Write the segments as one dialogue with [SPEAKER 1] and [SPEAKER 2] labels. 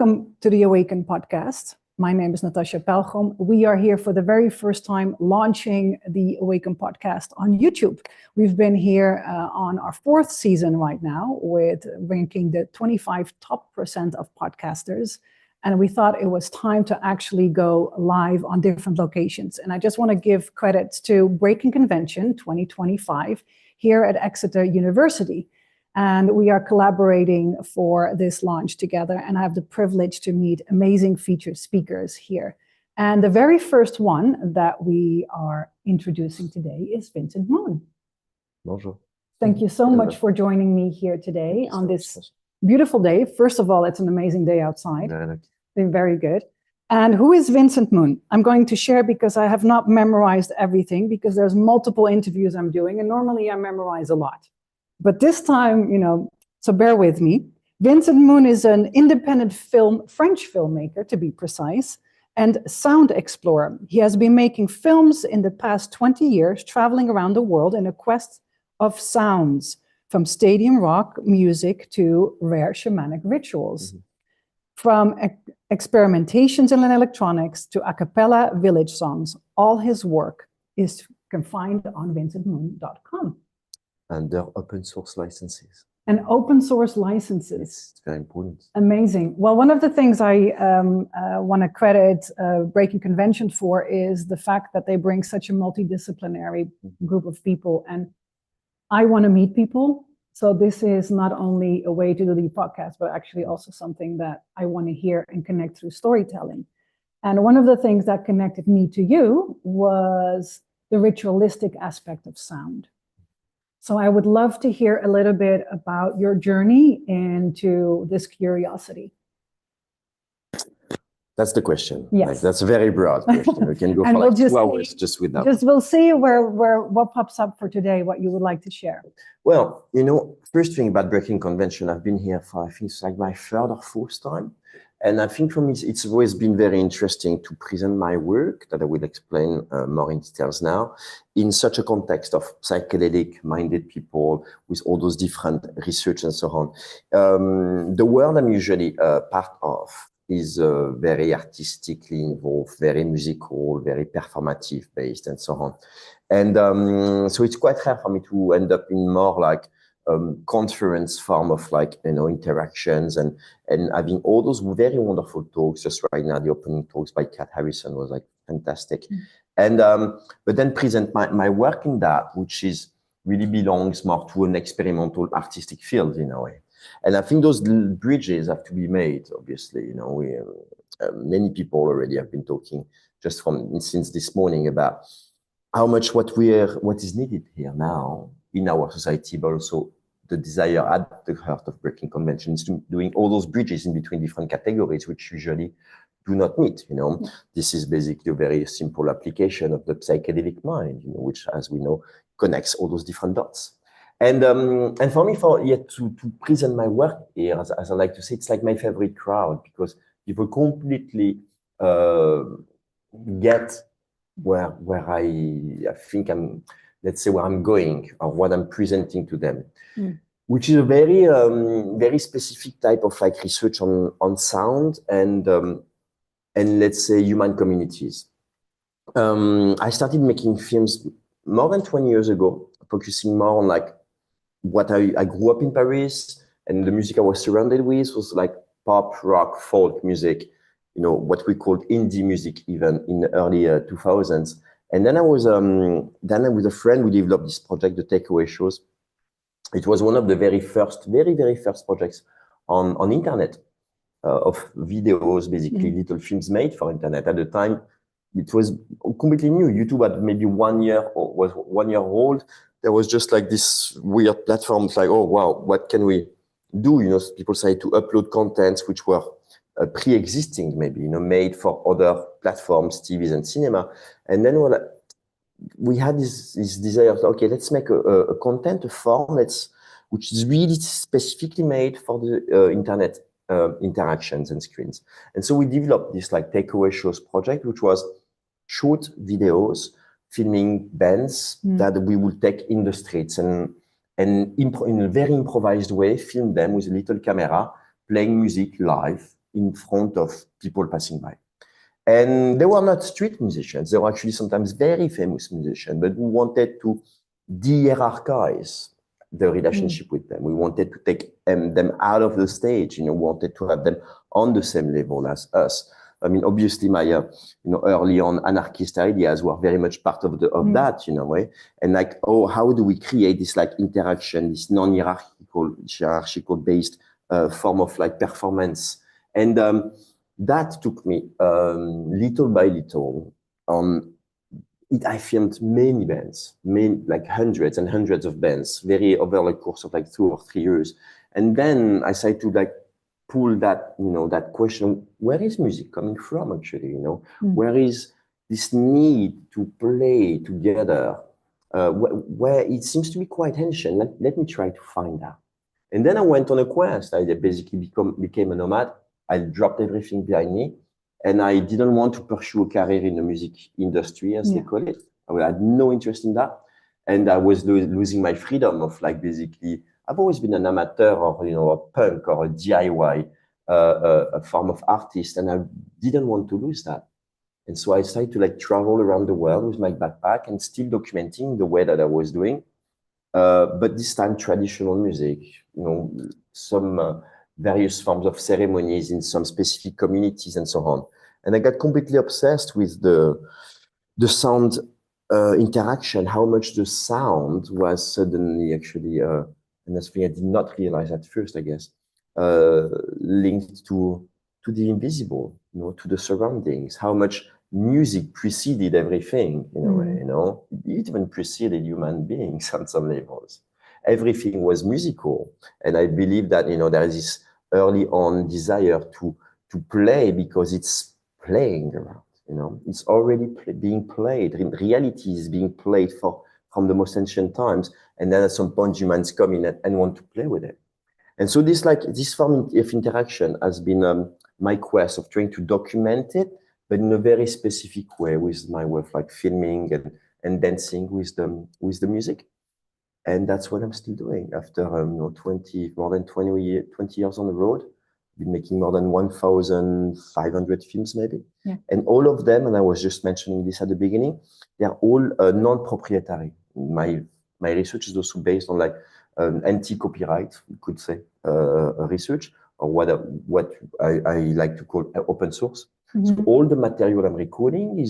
[SPEAKER 1] Welcome to the Awaken Podcast. My name is Natasja Pelgrom. We are here for the very first time launching the Awaken Podcast on YouTube. We've been here on our fourth season right now with ranking the 25 top % of podcasters. And we thought it was time to actually go live on different locations. And I just want to give credits to Breaking Convention 2025 here at Exeter University. And we are collaborating for this launch together. And I have the privilege to meet amazing featured speakers here. And the very first one that we are introducing today is Vincent Moon.
[SPEAKER 2] Bonjour.
[SPEAKER 1] Thank you so much for joining me here today on this beautiful day. First of all, it's an amazing day outside. Very good. And who is Vincent Moon? I'm going to share because I have not memorized everything because there's multiple interviews I'm doing. And normally I memorize a lot. But this time, so bear with me. Vincent Moon is an independent French filmmaker, to be precise, and sound explorer. He has been making films in the past 20 years, traveling around the world in a quest of sounds, from stadium rock music to rare shamanic rituals. Mm-hmm. From experimentations in electronics to a cappella village songs, all his work is confined on vincentmoon.com.
[SPEAKER 2] And they're open source licenses.
[SPEAKER 1] And open source licenses.
[SPEAKER 2] It's very important.
[SPEAKER 1] Amazing. Well, one of the things I want to credit Breaking Convention for is the fact that they bring such a multidisciplinary group of people. And I want to meet people. So this is not only a way to do the podcast, but actually also something that I want to hear and connect through storytelling. And one of the things that connected me to you was the ritualistic aspect of sound. So I would love to hear a little bit about your journey into this curiosity.
[SPEAKER 2] That's the question.
[SPEAKER 1] Yes.
[SPEAKER 2] That's a very broad question. We can go for like 2 hours just with that.
[SPEAKER 1] We'll see what pops up for today, what you would like to share.
[SPEAKER 2] Well, first thing about Breaking Convention, I've been here for, I think it's like my third or fourth time. And I think for me, it's always been very interesting to present my work that I will explain more in details now in such a context of psychedelic-minded people with all those different research and so on. The world I'm usually part of is very artistically involved, very musical, very performative based and so on. And so it's quite rare for me to end up in more like conference form of interactions and having all those very wonderful talks. Just right now, the opening talks by Kat Harrison was like fantastic. And but then present my work in that, which is really belongs more to an experimental artistic field in a way. And I think those bridges have to be made. Obviously, many people already have been talking just since this morning about how much what is needed here now in our society, but also the desire at the heart of Breaking Convention is to doing all those bridges in between different categories, which usually do not meet. This is basically a very simple application of the psychedelic mind, which, as we know, connects all those different dots. And for me, to present my work here, as I like to say, it's like my favorite crowd because people completely get where I think I'm. Let's say where I'm going or what I'm presenting to them, which is a very, very specific type of research on sound and let's say human communities. I started making films more than 20 years ago, focusing more on what I grew up in Paris and the music I was surrounded with was like pop, rock, folk music, what we called indie music even in the early 2000s. And then I was with a friend, we developed this project, the Takeaway Shows. It was one of the very first projects on internet of videos, basically little films made for internet. At the time, it was completely new. YouTube had maybe 1 year or was 1 year old. There was just like this weird platforms like, oh wow, what can we do? People started to upload contents which were pre-existing, maybe made for other platforms, TVs and cinema. And then we had this desire of, okay, let's make a content, a form which is really specifically made for the internet interactions and screens. And so we developed this Takeaway Shows project, which was short videos filming bands that we would take in the streets and in a very improvised way, film them with a little camera, playing music live in front of people passing by. And they were not street musicians. They were actually sometimes very famous musicians, but we wanted to de-hierarchize the relationship with them. We wanted to take them out of the stage, we wanted to have them on the same level as us. I mean, obviously my, early on anarchist ideas were very much part of that, and like, how do we create this like interaction, this hierarchical based form of like performance? And that took me little by little on it. I filmed many bands, like hundreds and hundreds of bands, over the course of like 2 or 3 years. And then I started to like pull that, that question, where is music coming from actually, Where is this need to play together, where it seems to be quite ancient. Let me try to find out. And then I went on a quest. I basically became a nomad. I dropped everything behind me, and I didn't want to pursue a career in the music industry, as they call it. I had no interest in that. And I was losing my freedom of like, basically, I've always been an amateur or, a punk or a DIY, a form of artist, and I didn't want to lose that. And so I started to like travel around the world with my backpack and still documenting the way that I was doing. But this time, traditional music, some various forms of ceremonies in some specific communities and so on. And I got completely obsessed with the sound interaction, how much the sound was suddenly actually, and that's something I did not realize at first, I guess, linked to the invisible, to the surroundings, how much music preceded everything in a way, It even preceded human beings on some levels. Everything was musical. And I believe that, there is this early on desire to play because it's playing around, it's already being played. Reality is being played from the most ancient times. And then at some point, humans come in and want to play with it. And so this form of interaction has been my quest of trying to document it, but in a very specific way with my work, like filming and dancing with the music. And that's what I'm still doing after more than 20 years on the road. I've been making more than 1,500 films maybe. Yeah. And all of them, and I was just mentioning this at the beginning, they're all non-proprietary. My research is also based on like anti-copyright, you could say, research, or what I like to call open source. So all the material I'm recording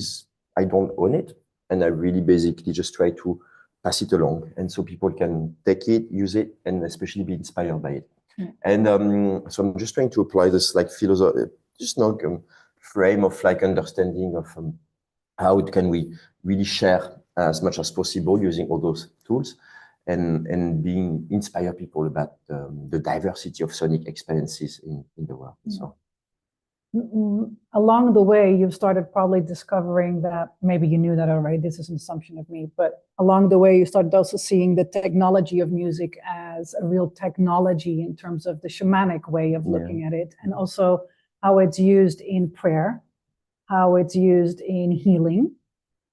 [SPEAKER 2] I don't own it. And I really basically just try to pass it along. And so people can take it, use it, and especially be inspired by it. Yeah. And so I'm just trying to apply this like philosophy, just frame of like understanding of how can we really share as much as possible using all those tools and being inspire people about the diversity of sonic experiences in the world. Yeah. So.
[SPEAKER 1] Along the way, you've started probably discovering that, maybe you knew that already, this is an assumption of me, but along the way, you started also seeing the technology of music as a real technology in terms of the shamanic way of looking at it, and also how it's used in prayer, how it's used in healing.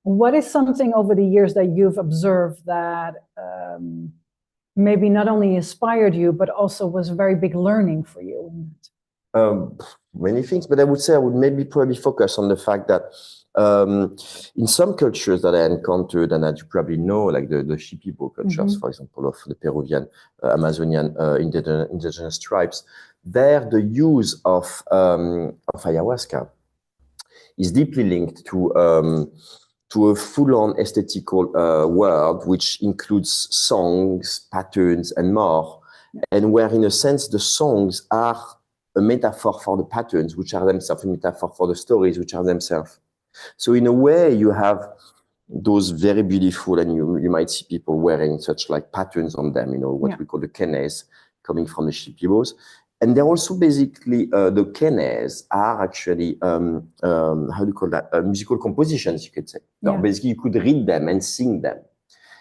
[SPEAKER 1] What is something over the years that you've observed that maybe not only inspired you, but also was a very big learning for you?
[SPEAKER 2] Many things, but I would say I would maybe probably focus on the fact that in some cultures that I encountered, and that you probably know, like the Shipibo cultures, for example, of the Peruvian, Amazonian indigenous tribes, there the use of ayahuasca is deeply linked to a full-on aesthetical world, which includes songs, patterns, and more, and where, in a sense, the songs are a metaphor for the patterns, which are themselves a metaphor for the stories, which are themselves. So in a way, you have those very beautiful, and you might see people wearing such like patterns on them, what we call the kenes, coming from the Shipibos. And they're also basically, the kenes are actually, how do you call that? Musical compositions, you could say. Yeah. So basically, you could read them and sing them.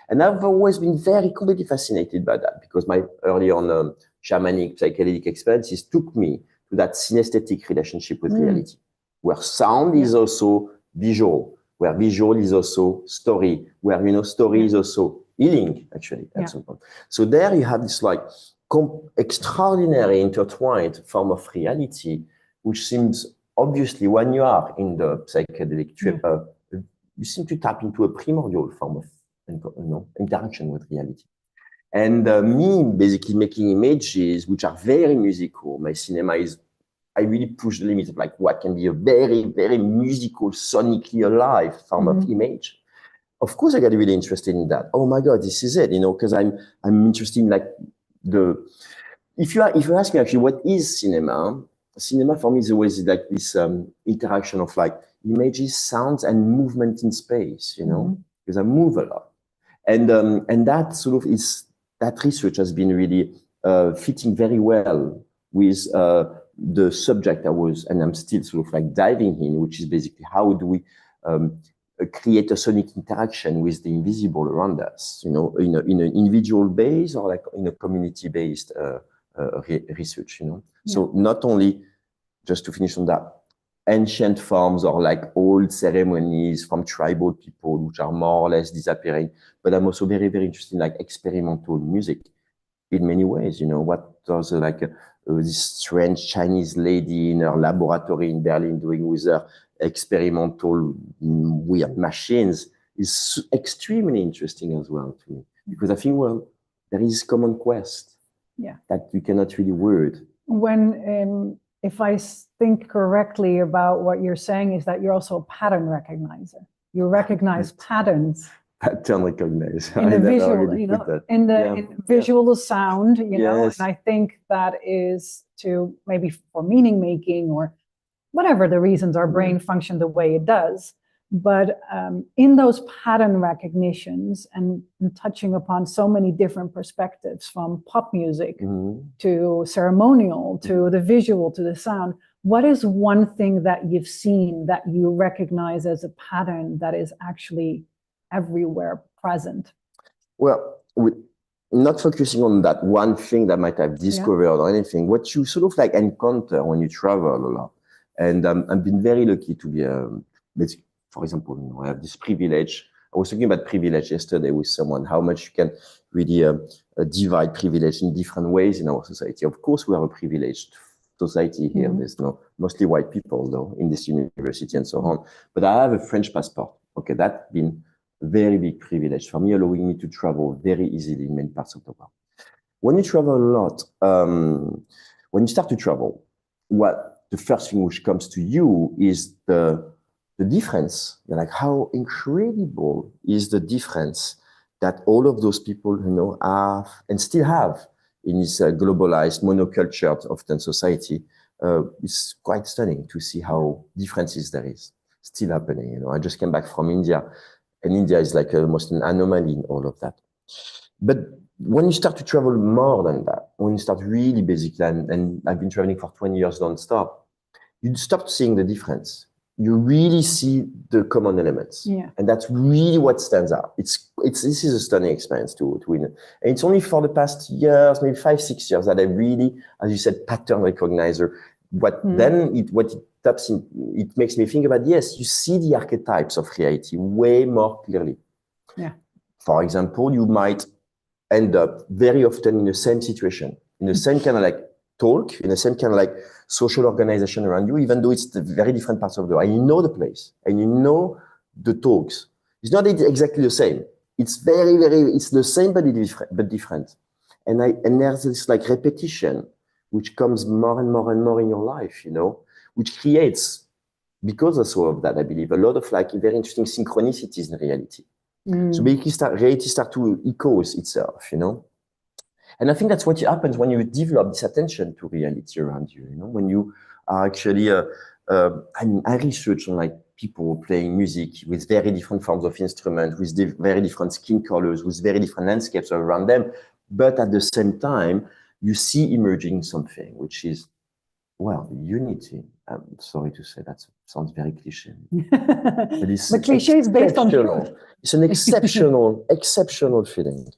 [SPEAKER 2] And I've always been completely fascinated by that, because my early on shamanic, psychedelic experiences took me to that synesthetic relationship with reality, where sound is also visual, where visual is also story, where, story is also healing, actually, at some point. So there you have this like extraordinary intertwined form of reality, which seems obviously when you are in the psychedelic trip, you seem to tap into a primordial form of interaction with reality. And me basically making images which are very musical. My cinema is, I really push the limits of like what can be a very, very musical, sonically alive form of image. Of course, I got really interested in that. Oh my God, this is it, because I'm interested in like if you ask me actually what is cinema for me is always like this interaction of like images, sounds, and movement in space, because I move a lot. And that sort of that research has been really fitting very well with the subject and I'm still sort of like diving in, which is basically how do we create a sonic interaction with the invisible around us, in an individual base or like in a community-based research, So not only, just to finish on that, ancient forms or like old ceremonies from tribal people, which are more or less disappearing, but I'm also very, very interested in like experimental music in many ways, what does this strange Chinese lady in her laboratory in Berlin doing with her experimental weird machines is extremely interesting as well to me, because I think, well, there is common quest that you cannot really word.
[SPEAKER 1] When, if I think correctly about what you're saying, is that you're also a pattern recognizer. You recognize patterns.
[SPEAKER 2] Pattern recognize.
[SPEAKER 1] In the visual, in visual sound, and I think that is to maybe for meaning making or whatever the reasons our brain function the way it does. But in those pattern recognitions and touching upon so many different perspectives, from pop music to ceremonial, to the visual, to the sound, what is one thing that you've seen that you recognize as a pattern that is actually everywhere present?
[SPEAKER 2] Well, not focusing on that one thing that might have discovered or anything, what you sort of like encounter when you travel a lot. And I've been very lucky to be, for example, I have this privilege. I was talking about privilege yesterday with someone, how much you can really divide privilege in different ways in our society. Of course, we are a privileged society here. There's mostly white people, though, in this university and so on. But I have a French passport. Okay, that's been a very big privilege for me, allowing me to travel very easily in many parts of the world. When you travel a lot, when you start to travel, the first thing which comes to you is the difference. You're like, how incredible is the difference that all of those people, have and still have in this globalized, monocultured, often society. It's quite stunning to see how differences there is still happening. I just came back from India, and India is like almost an anomaly in all of that. But when you start to travel more than that, when you start really basically, and I've been traveling for 20 years non-stop, you stop seeing the difference. You really see the common elements. And that's really what stands out. This is a stunning experience to win. And it's only for the past years, maybe 5-6 years, that I really, as you said, pattern recognizer. What it taps in, it makes me think about, yes, you see the archetypes of reality way more clearly. For example, you might end up very often in the same situation, in the same kind of like talk, in the same kind of like social organization around you, even though it's the very different parts of the world. And you know the place, and you know the talks. It's not exactly the same. It's very, very, it's the same, but different. And there's this like repetition, which comes more and more and more in your life, which creates, because also of that, I believe, a lot of like very interesting synchronicities in reality. So basically reality starts to echo itself, And I think that's what happens when you develop this attention to reality around you, when you are actually, I research on like people playing music with very different forms of instruments, with very different skin colors, with very different landscapes around them. But at the same time, you see emerging something, which is, well, unity. I'm sorry to say that sounds very cliche. But it's
[SPEAKER 1] the cliche is based on truth.
[SPEAKER 2] It's an exceptional feeling.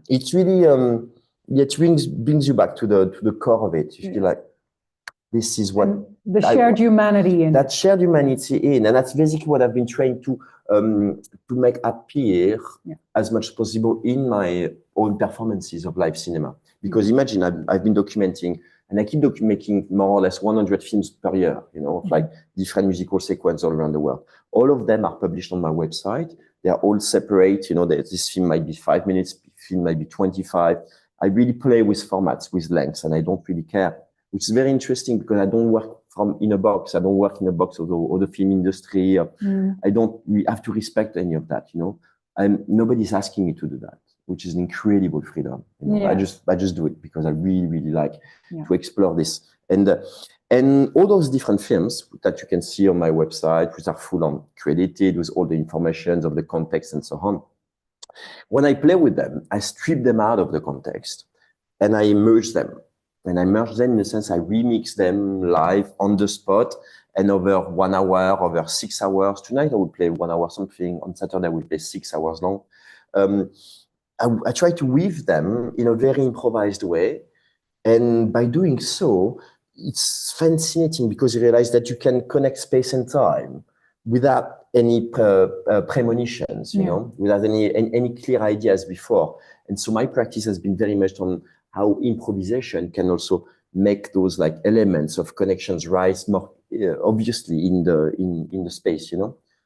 [SPEAKER 2] It's really it brings you back to the core of it. You feel like this is what
[SPEAKER 1] and the shared humanity in
[SPEAKER 2] that shared humanity in, and that's basically what I've been trying to make appear as much as possible in my own performances of live cinema. Because imagine I've been documenting And I keep making more or less 100 films per year, of like different musical sequences all around the world. All of them are published on my website. They are all separate. This film might be 5 minutes, film might be 25. I really play with formats, with lengths, and I don't really care, which is very interesting because I don't work in a box. I don't work in a box of the film industry. We have to respect any of that, And nobody's asking me to do that, which is an incredible freedom. I just do it because I really, really like to explore this. And all those different films that you can see on my website, which are full on credited with all the information of the context and so on. When I play with them, I strip them out of the context and I merge them. And I merge them in the sense I remix them live on the spot and over 1 hour, over 6 hours. Tonight I will play 1 hour something. On Saturday I will play 6 hours long. I try to weave them in a very improvised way. And by doing so, it's fascinating because you realize that you can connect space and time without any premonitions, without any clear ideas before. And so my practice has been very much on how improvisation can also make those like elements of connections rise more obviously in the space,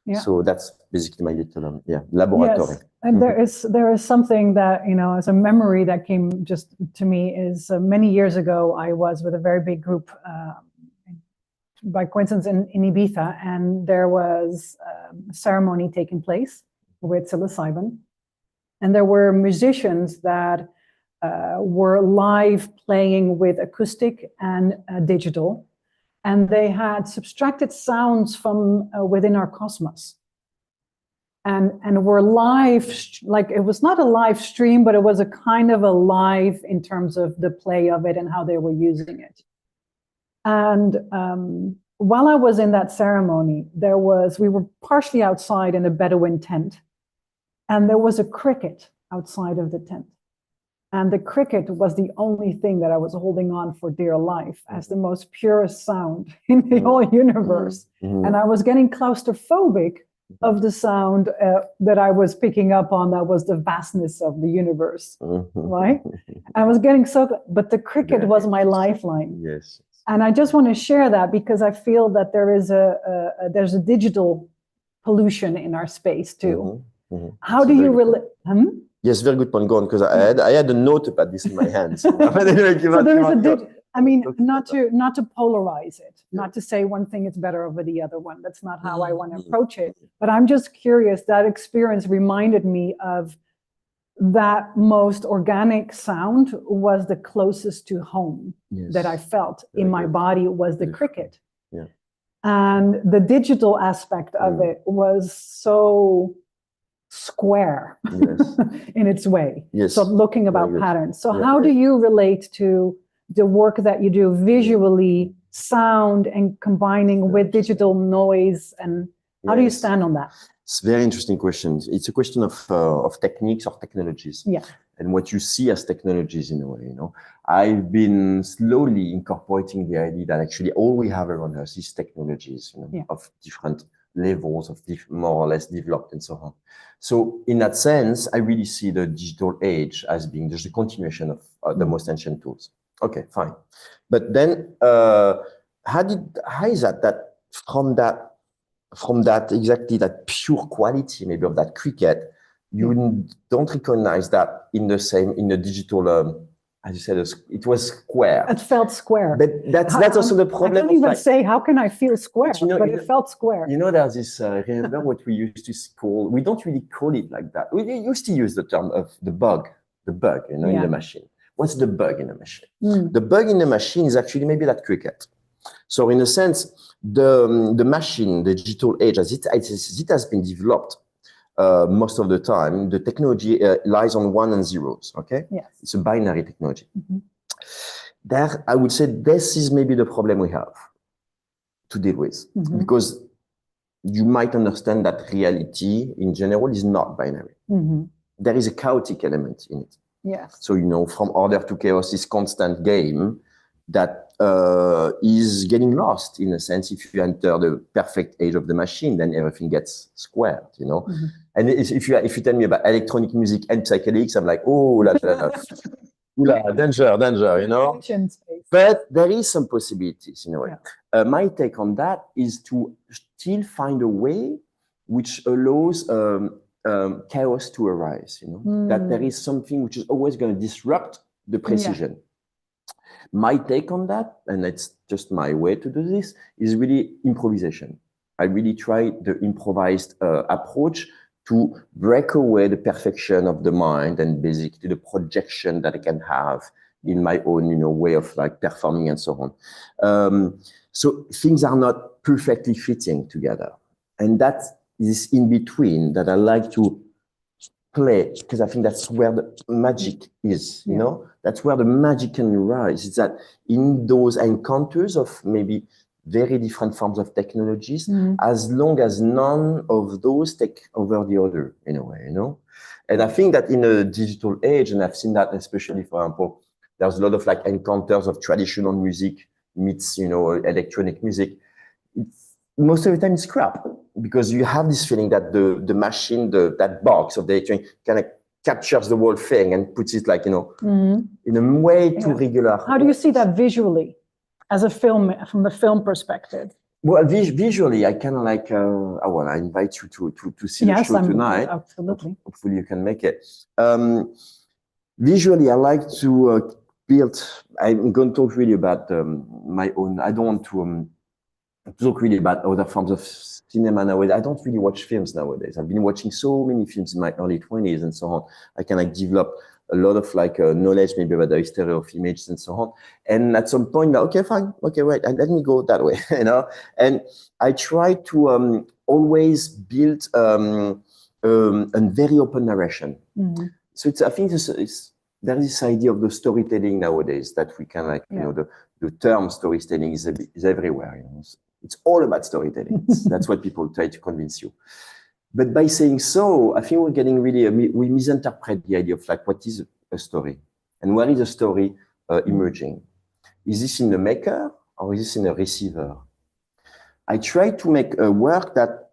[SPEAKER 2] Yeah. So that's basically my little laboratory.
[SPEAKER 1] Yes. And there is something that, as a memory that came just to me is many years ago, I was with a very big group by coincidence in Ibiza, and there was a ceremony taking place with psilocybin. And there were musicians that were live playing with acoustic and digital. And they had subtracted sounds from within our cosmos. And were live, like it was not a live stream, but it was a kind of a live in terms of the play of it and how they were using it. And while I was in that ceremony, we were partially outside in a Bedouin tent, and there was a cricket outside of the tent. And the cricket was the only thing that I was holding on for dear life as the most purest sound in the whole universe. And I was getting claustrophobic of the sound that I was picking up on, that was the vastness of the universe, right? I was getting but the cricket was my lifeline.
[SPEAKER 2] Yes.
[SPEAKER 1] And I just want to share that because I feel that there's a digital pollution in our space too. How do you relate?
[SPEAKER 2] Yes, very good point. Go on, because I had a note about this in my hands. So
[SPEAKER 1] not to polarize it, not to say one thing is better over the other one. That's not how I want to approach it. But I'm just curious, that experience reminded me of that most organic sound was the closest to home that I felt in my body was the cricket.
[SPEAKER 2] Yeah.
[SPEAKER 1] And the digital aspect of it was so square in its way.
[SPEAKER 2] Yes.
[SPEAKER 1] So looking about patterns. So how do you relate to the work that you do visually, sound, and combining with digital noise? And how do you stand on that?
[SPEAKER 2] It's a very interesting question. It's a question of techniques or technologies.
[SPEAKER 1] Yeah.
[SPEAKER 2] And what you see as technologies in a way, I've been slowly incorporating the idea that actually all we have around us is technologies, of different levels of more or less developed and so on. So in that sense, I really see the digital age as being just a continuation of the most ancient tools. Okay, fine. But then how is that from that exactly that pure quality maybe of that cricket, you don't recognize that in the digital as you said, it was square.
[SPEAKER 1] It felt square.
[SPEAKER 2] But that's also the problem.
[SPEAKER 1] I can't even say, how can I feel square? But it felt square.
[SPEAKER 2] There's this, remember what we used to call, we don't really call it like that. We used to use the term of the bug, in the machine. What's the bug in the machine? The bug in the machine is actually maybe that cricket. So in a sense, the machine, the digital age, as it has been developed, most of the time, the technology lies on 1 and 0s, okay?
[SPEAKER 1] Yes.
[SPEAKER 2] It's a binary technology. There, I would say this is maybe the problem we have to deal with, because you might understand that reality in general is not binary. There is a chaotic element in it.
[SPEAKER 1] Yes.
[SPEAKER 2] So, from order to chaos, this constant game that is getting lost in a sense. If you enter the perfect age of the machine, then everything gets squared, And if you tell me about electronic music and psychedelics, I'm like, oh, la, la, la. Oula, danger, you know.
[SPEAKER 1] Attention space.
[SPEAKER 2] But there is some possibilities in a way.
[SPEAKER 1] Yeah.
[SPEAKER 2] My take on that is to still find a way which allows chaos to arise, you know, that there is something which is always going to disrupt the precision. My take on that, and it's just my way to do this, is really improvisation. I really try the improvised approach to break away the perfection of the mind and basically the projection that I can have in my own, you know, way of like performing and so on. So things are not perfectly fitting together. And that is in between that I like to play, because I think that's where the magic is, you know, that's where the magic can arise. It's that in those encounters of maybe very different forms of technologies, as long as none of those take over the other in a way, you know. And I think that in a digital age, and I've seen that especially, for example, there's a lot of like encounters of traditional music meets, you know, electronic music. Most of the time it's crap, because you have this feeling that the machine, that box of the electronic kind of captures the whole thing and puts it like, you know, in a way too regular.
[SPEAKER 1] How do you see that visually as a film, from the film perspective?
[SPEAKER 2] Well, visually, I kind of like, I invite you to see the show tonight.
[SPEAKER 1] Absolutely.
[SPEAKER 2] Hopefully you can make it. Visually, I like to build, I'm going to talk really about my own, I don't want to talk really about other forms of cinema nowadays. I don't really watch films nowadays. I've been watching so many films in my early 20s and so on. I can like develop a lot of like knowledge maybe about the history of images and so on. And at some point, okay, fine, okay, wait, and let me go that way, you know. And I try to always build a very open narration. So I think there is this idea of the storytelling nowadays that we can like, you know, the term storytelling is everywhere. You know, it's all about storytelling. That's what people try to convince you. But by saying so, I think we're getting really, we misinterpret the idea of like, what is a story? And where is a story emerging? Is this in the maker or is this in the receiver? I try to make a work that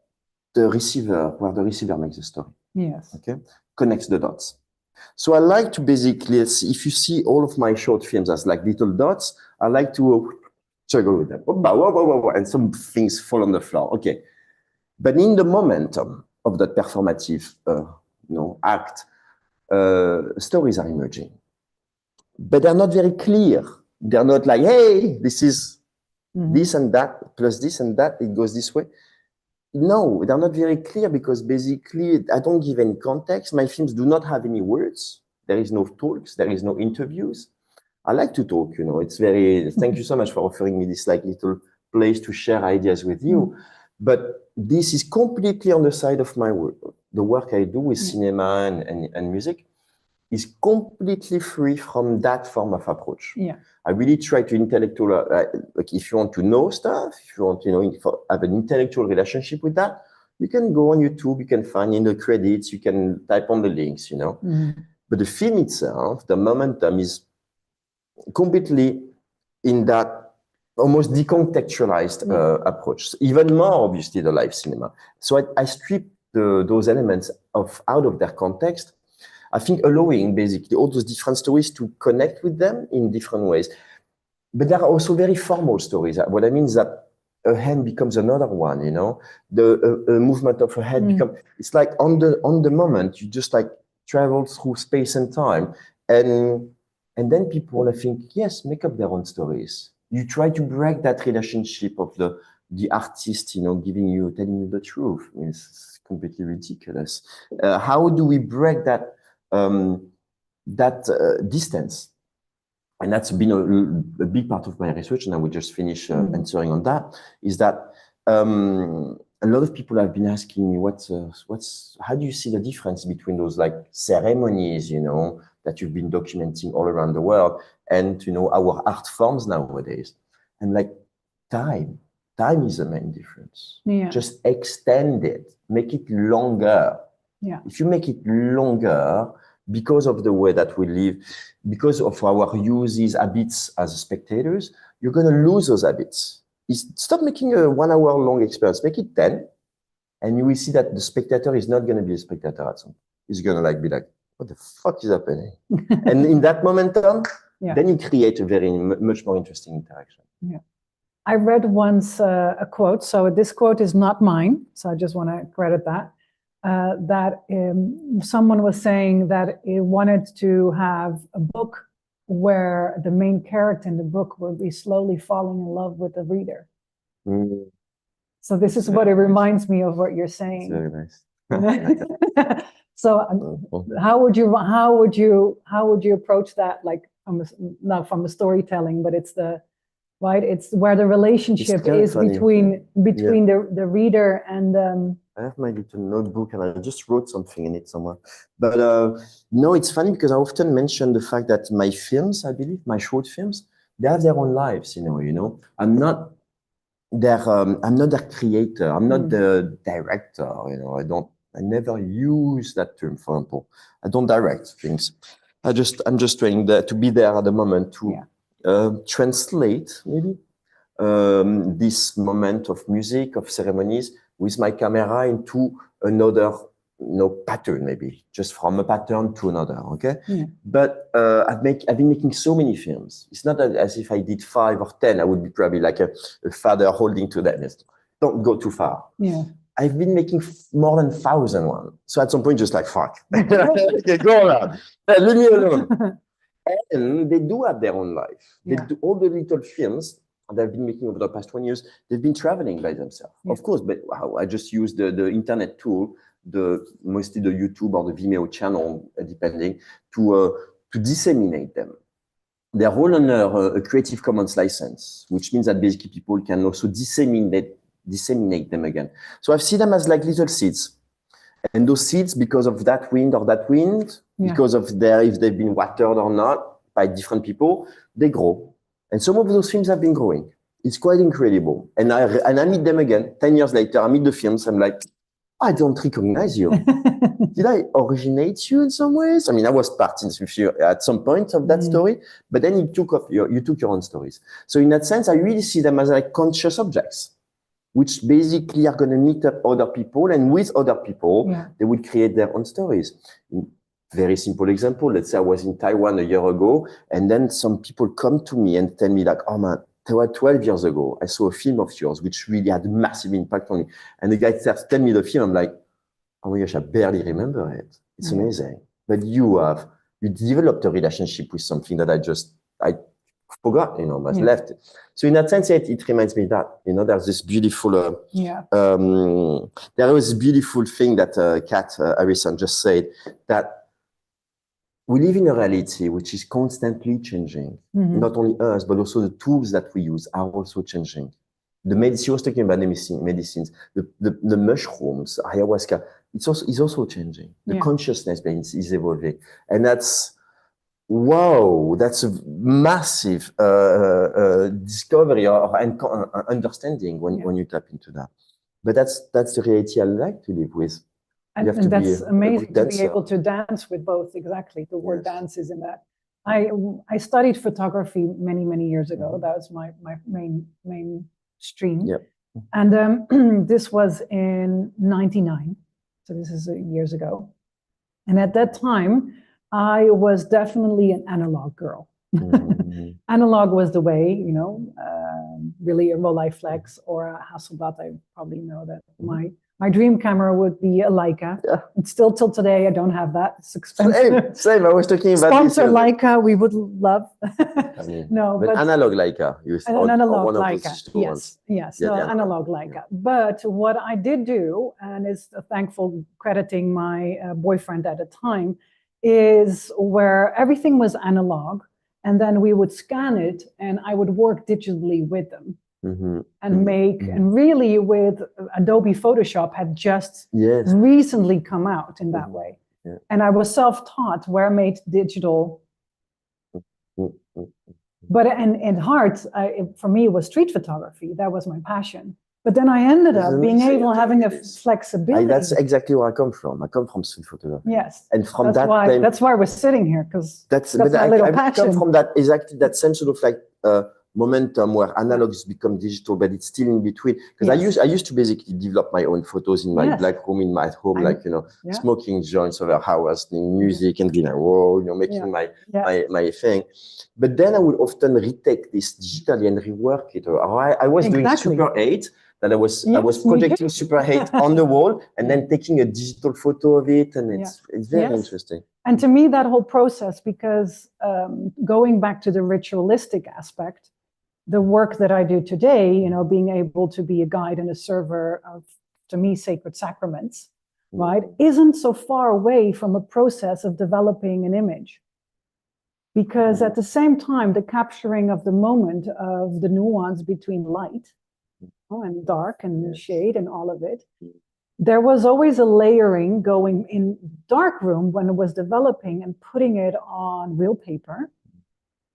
[SPEAKER 2] where the receiver makes the story.
[SPEAKER 1] Yes.
[SPEAKER 2] Okay, connects the dots. So I like to basically, if you see all of my short films as like little dots, I like to juggle with them. And some things fall on the floor. Okay. But in the momentum of that performative act, stories are emerging. But they're not very clear. They're not like, hey, this is this and that, plus this and that, it goes this way. No, they're not very clear because basically I don't give any context. My films do not have any words. There is no talks. There is no interviews. I like to talk, you know, it's very, thank you so much for offering me this like little place to share ideas with you. But this is completely on the side of my work. The work I do with cinema and music is completely free from that form of approach. Yeah. I really try to intellectual, like if you want to know stuff, if you want, you know, have an intellectual relationship with that, you can go on YouTube, you can find in the credits, you can type on the links, you know. But the film itself, the momentum is completely in that almost decontextualized approach. So even more, obviously, the live cinema. So I strip those elements out of their context. I think allowing basically all those different stories to connect with them in different ways. But there are also very formal stories. What I mean is that a hand becomes another one, you know, a movement of a head becomes, it's like on the moment, you just like travel through space and time. And then people, I think, yes, make up their own stories. You try to break that relationship of the artist, you know, telling you the truth. I mean, it's completely ridiculous. How do we break that distance? And that's been a big part of my research, and I will just finish answering on that, is that a lot of people have been asking me, how do you see the difference between those like ceremonies, you know, that you've been documenting all around the world and, you know, our art forms nowadays? And like time is the main difference. Yeah. Just extend it, make it longer. Yeah. If you make it longer, because of the way that we live, because of our uses, habits as spectators, you're going to lose those habits. Stop making a 1 hour long experience, make it 10, and you will see that the spectator is not going to be a spectator at some point. He's going to like be like, what the fuck is happening? And in that momentum, then you create a very much more interesting interaction.
[SPEAKER 1] Yeah. I read once a quote, so this quote is not mine, so I just want to credit that, someone was saying that it wanted to have a book where the main character in the book will be slowly falling in love with the reader.
[SPEAKER 2] Mm.
[SPEAKER 1] So this is what it reminds me of what you're saying.
[SPEAKER 2] Very nice.
[SPEAKER 1] So how would you approach that? Like not from a storytelling, but it's where the relationship is between the reader and.
[SPEAKER 2] I have my little notebook and I just wrote something in it somewhere. But no, it's funny because I often mention the fact that my films, I believe, my short films, they have their own lives, you know. I'm not their creator. I'm not the director, you know. I never use that term, for example. I don't direct things. I'm just trying to be there at the moment to translate maybe this moment of music, of ceremonies, with my camera into another pattern, maybe just from a pattern to another. Okay.
[SPEAKER 1] Yeah.
[SPEAKER 2] But I've been making so many films. It's not as if I did 5 or 10. I would be probably like a father holding to that. Don't go too far.
[SPEAKER 1] Yeah.
[SPEAKER 2] I've been making more than 1,001. So at some point, just like, fuck. Okay, go on. Leave me alone. And they do have their own life. They do all the little films that I've been making over the past 20 years. They've been traveling by themselves, of course, but I just use the internet tool, mostly the YouTube or the Vimeo channel, depending, to disseminate them. They're all under a Creative Commons license, which means that basically people can also disseminate them again. So I see them as like little seeds. And those seeds, because of that wind, because of if they've been watered or not by different people, they grow. And some of those films have been growing. It's quite incredible. And I meet them again 10 years later. I meet the films. I'm like, I don't recognize you. Did I originate you in some ways? I mean, I was part with you at some point of that story, but then you took your own stories. So in that sense, I really see them as like conscious objects, which basically are going to meet up other people, and with other people, they would create their own stories. Very simple example. Let's say I was in Taiwan a year ago, and then some people come to me and tell me like, oh man, 12 years ago, I saw a film of yours, which really had a massive impact on me. And the guy starts telling me the film. I'm like, oh my gosh, I barely remember it. It's amazing. But you developed a relationship with something that I forgot, you know, but left. So in that sense, it reminds me that, you know, there's this beautiful, there was a beautiful thing that Kat Harrison just said, that we live in a reality which is constantly changing. Not only us, but also the tools that we use are also changing. The medicine, she was talking about the medicines, the mushrooms, ayahuasca, is also changing. The consciousness is evolving. And that's a massive discovery or understanding when you tap into that. But that's the reality I like to live with.
[SPEAKER 1] And that's amazing to be able to dance with both. Exactly. The word dance is in that. I studied photography many years ago. That was my main stream. Yep. And this was in 99. So this is years ago. And at that time, I was definitely an analog girl. Analog was the way, you know, really a Rolleiflex or a Hasselblad. I probably know that my dream camera would be a Leica. And still till today, I don't have that. It's expensive.
[SPEAKER 2] Same. I was talking about
[SPEAKER 1] Sponsor Leica, we would love. No,
[SPEAKER 2] but analog Leica.
[SPEAKER 1] An analog Leica. Yes. No, analog Leica. But what I did do, and is thankful crediting my boyfriend at the time, is where everything was analog, and then we would scan it, and I would work digitally with them. And make, and really with Adobe Photoshop had just recently come out in that way. And I was self-taught where I made digital. But and heart, for me, was street photography. That was my passion. But then I ended up having a flexibility.
[SPEAKER 2] That's exactly where I come from. I come from street photography.
[SPEAKER 1] Yes.
[SPEAKER 2] And from
[SPEAKER 1] that's why we're sitting here, because that's my little passion.
[SPEAKER 2] I come from that same sort of like momentum where analogs become digital, but it's still in between. Because I used to basically develop my own photos in my black room, in my home, smoking joints over hours, listening music and being like, whoa, making my thing. But then I would often retake this digitally and rework it. Or I was doing Super 8, that I was projecting Super 8 on the wall and then taking a digital photo of it, and it's very interesting.
[SPEAKER 1] And to me, that whole process, because going back to the ritualistic aspect, the work that I do today, being able to be a guide and a server of, to me, sacred sacraments, right, isn't so far away from a process of developing an image. Because at the same time, the capturing of the moment of the nuance between light and dark and shade and all of it, there was always a layering going in dark room when it was developing and putting it on real paper.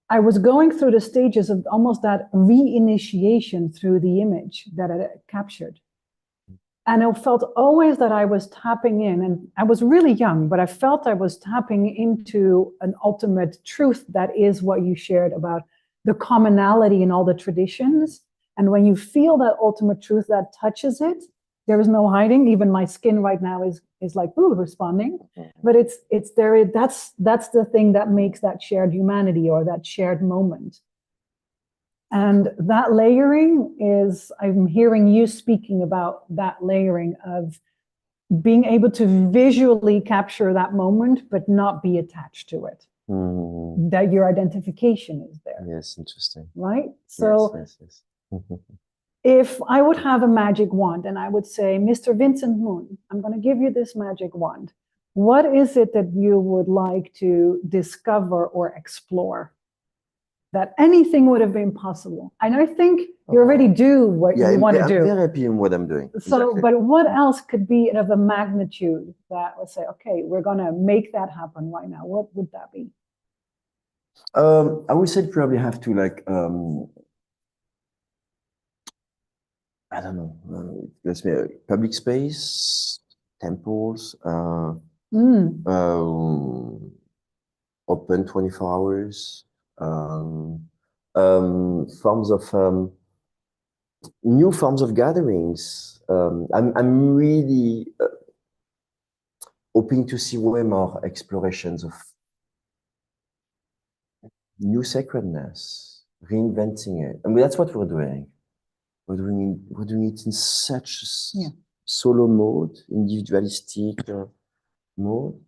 [SPEAKER 1] I was going through the stages of almost that reinitiation through the image that I captured. And I felt always that I was tapping in, and I was really young, but I felt I was tapping into an ultimate truth that is what you shared about the commonality in all the traditions. And when you feel that ultimate truth that touches it, there is no hiding. Even my skin right now is like, ooh, responding. But it's there. That's the thing that makes that shared humanity or that shared moment. And that layering is, I'm hearing you speaking about that layering of being able to visually capture that moment, but not be attached to it. That your identification is there.
[SPEAKER 2] Yes, interesting.
[SPEAKER 1] Right? So
[SPEAKER 2] yes.
[SPEAKER 1] If I would have a magic wand and I would say, Mr. Vincent Moon, I'm going to give you this magic wand. What is it that you would like to discover or explore? That anything would have been possible. And I think you already do what you want to do.
[SPEAKER 2] I'm very happy in what I'm doing.
[SPEAKER 1] So, but what else could be of a magnitude that would say, okay, we're going to make that happen right now? What would that be?
[SPEAKER 2] I would say probably have to I don't know, let's say public space, temples, open 24 hours, forms of new forms of gatherings. I'm really hoping to see way more explorations of new sacredness, reinventing it. I mean, that's what we're doing. We're doing it in such solo mode, individualistic mode.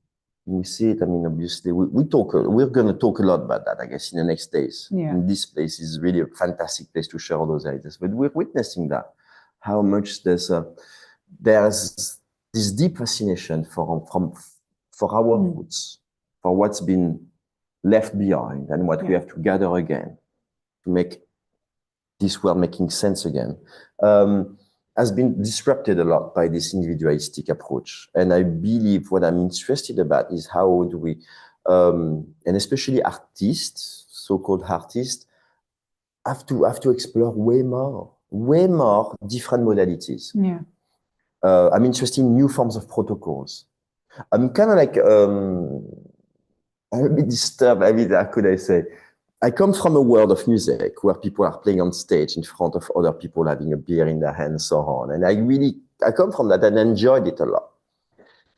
[SPEAKER 2] We see it. I mean, obviously, we're going to talk a lot about that, I guess, in the next days. And this place is really a fantastic place to share all those ideas. But we're witnessing that, how much there's this deep fascination for our roots, for what's been left behind and what we have to gather again to make this world making sense again, has been disrupted a lot by this individualistic approach. And I believe what I'm interested about is how do we, and especially artists, so-called artists, have to explore way more different modalities. I'm interested in new forms of protocols. I'm kind of like, I'm a bit disturbed. I mean, how could I say? I come from a world of music where people are playing on stage in front of other people having a beer in their hand and so on. And I come from that and enjoyed it a lot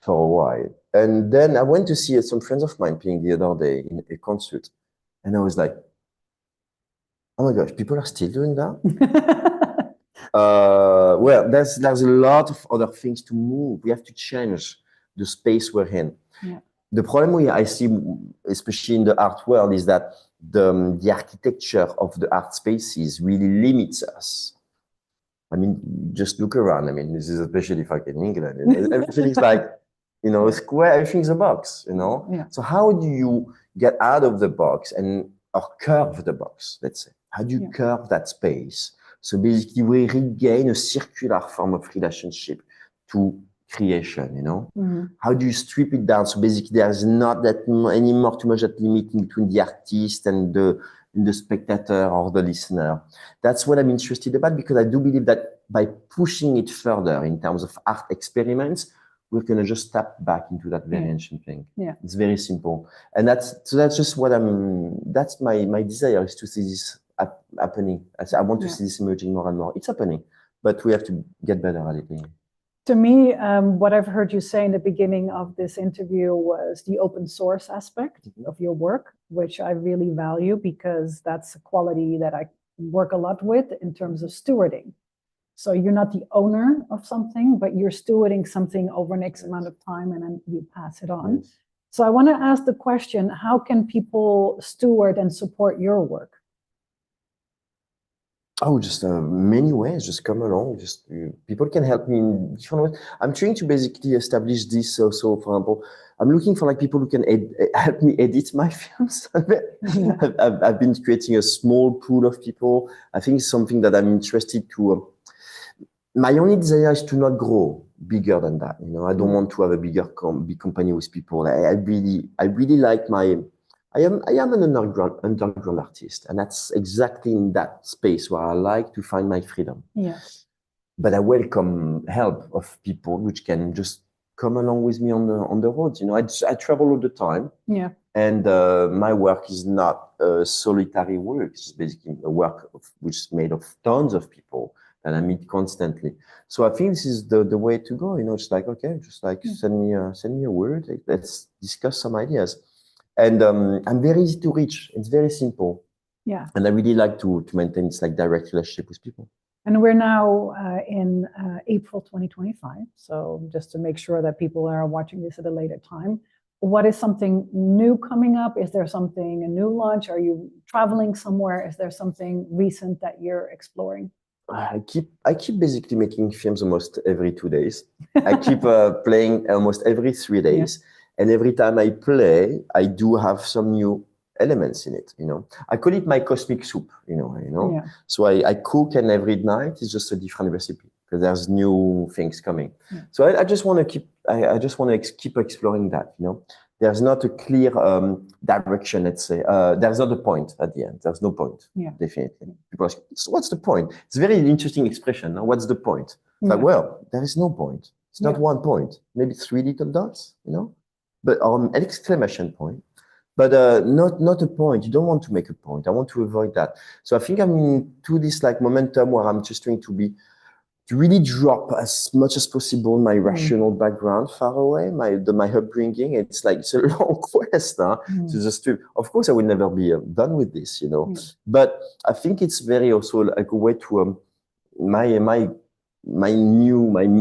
[SPEAKER 2] for a while. And then I went to see some friends of mine playing the other day in a concert. And I was like, oh my gosh, people are still doing that? Well, there's a lot of other things to move. We have to change the space we're in. The problem I see, especially in the art world, is that the architecture of the art spaces really limits us. I mean, just look around. I mean, this is especially fucking England. Everything is like, square, everything's a box, So how do you get out of the box or curve the box, let's say? How do you curve that space? So basically we regain a circular form of relationship to creation, How do you strip it down? So basically there's not that anymore too much that limiting between the artist and the spectator or the listener. That's what I'm interested about, because I do believe that by pushing it further in terms of art experiments, we're going to just tap back into that very ancient thing. It's very simple. And that's just what that's my desire, is to see this happening. I want to see this emerging more and more. It's happening, but we have to get better at it.
[SPEAKER 1] To me, what I've heard you say in the beginning of this interview was the open source aspect of your work, which I really value because that's a quality that I work a lot with in terms of stewarding. So you're not the owner of something, but you're stewarding something over an X amount of time and then you pass it on. Yes. So I want to ask the question, how can people steward and support your work?
[SPEAKER 2] Oh, just many ways. Just come along. Just people can help me in different ways. I'm trying to basically establish this. So, for example, I'm looking for like people who can help me edit my films. I've been creating a small pool of people. I think it's something that I'm interested to. My only desire is to not grow bigger than that. I don't want to have a big company with people. I really like my. I am an underground artist, and that's exactly in that space where I like to find my freedom.
[SPEAKER 1] Yes.
[SPEAKER 2] But I welcome help of people which can just come along with me on the road. I travel all the time.
[SPEAKER 1] Yeah.
[SPEAKER 2] And my work is not a solitary work. It's basically a work which is made of tons of people that I meet constantly. So I think this is the way to go. It's like, okay, just like send me a word. Let's discuss some ideas. And I'm very easy to reach. It's very simple.
[SPEAKER 1] Yeah.
[SPEAKER 2] And I really like to maintain this like direct relationship with people.
[SPEAKER 1] And we're now in April 2025. So just to make sure that people are watching this at a later time, what is something new coming up? Is there something, a new launch? Are you traveling somewhere? Is there something recent that you're exploring?
[SPEAKER 2] I keep basically making films almost every 2 days. I keep playing almost every 3 days. Yeah. And every time I play, I do have some new elements in it, I call it my cosmic soup, Yeah. So I cook, and every night is just a different recipe because there's new things coming. Yeah. So I just want to keep exploring that, There's not a clear direction, let's say. There's not a point at the end. There's no point, definitely. People ask, so what's the point? It's a very interesting expression. Now, what's the point? It's like, well, there is no point. It's not one point. Maybe 3 little dots, but an exclamation point. But not a point. You don't want to make a point. I want to avoid that. So I think I'm into this like momentum where I'm just trying to really drop as much as possible my rational background far away, my upbringing. It's like, it's a long quest, huh? So just of course, I will never be done with this, But I think it's very also like a way to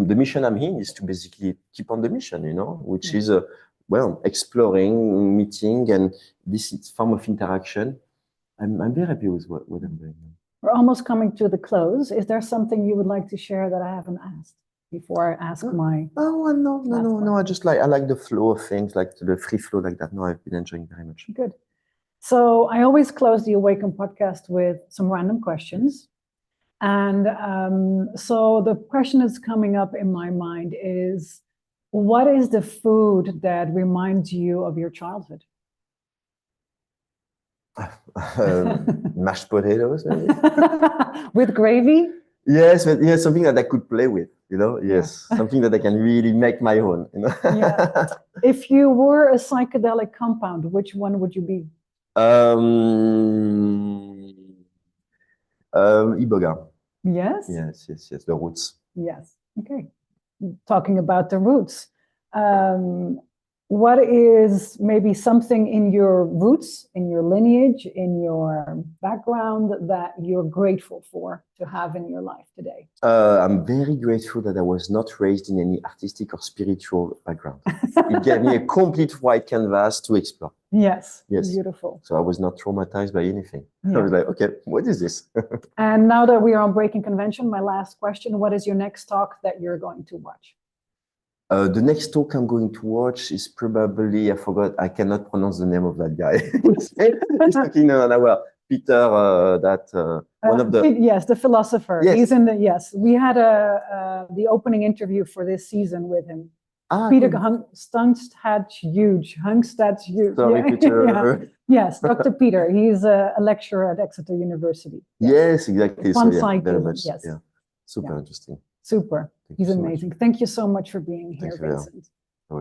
[SPEAKER 2] the mission I'm in is to basically keep on the mission, which is exploring, meeting, and this form of interaction. I'm very happy with what I'm doing.
[SPEAKER 1] We're almost coming to the close. Is there something you would like to share that I haven't asked before I ask my?
[SPEAKER 2] Oh, no. I like the flow of things, like the free flow like that. No, I've been enjoying very much.
[SPEAKER 1] Good. So I always close the Awaken podcast with some random questions. And so the question that's coming up in my mind is, what is the food that reminds you of your childhood?
[SPEAKER 2] Mashed potatoes, maybe.
[SPEAKER 1] With gravy?
[SPEAKER 2] Yes, but something that I could play with, Yes, something that I can really make my own,
[SPEAKER 1] Yeah. If you were a psychedelic compound, which one would you be?
[SPEAKER 2] Iboga.
[SPEAKER 1] Yes?
[SPEAKER 2] Yes, the roots.
[SPEAKER 1] Yes, okay. Talking about the roots. What is maybe something in your roots, in your lineage, in your background that you're grateful for to have in your life today?
[SPEAKER 2] I'm very grateful that I was not raised in any artistic or spiritual background. It gave me a complete white canvas to explore.
[SPEAKER 1] Yes, beautiful.
[SPEAKER 2] So I was not traumatized by anything. Yeah. I was like, okay, what is this?
[SPEAKER 1] And now that we are on Breaking Convention, my last question, what is your next talk that you're going to watch?
[SPEAKER 2] The next talk I'm going to watch is probably, I cannot pronounce the name of that guy. He's talking an hour. Peter, one of the...
[SPEAKER 1] Yes, the philosopher.
[SPEAKER 2] Yes.
[SPEAKER 1] He's in we had the opening interview for this season with him. Peter Hungstad's huge.
[SPEAKER 2] Sorry, Peter.
[SPEAKER 1] Yes, Dr. Peter. He's a lecturer at Exeter University.
[SPEAKER 2] Yes, exactly.
[SPEAKER 1] Fun
[SPEAKER 2] very much.
[SPEAKER 1] Yes.
[SPEAKER 2] Yeah. Super interesting.
[SPEAKER 1] Super. He's amazing. Thank you so much for being here, Vincent.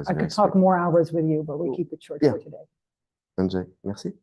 [SPEAKER 1] I could talk more hours with you, but we keep it short for today.
[SPEAKER 2] Enjoy. Merci.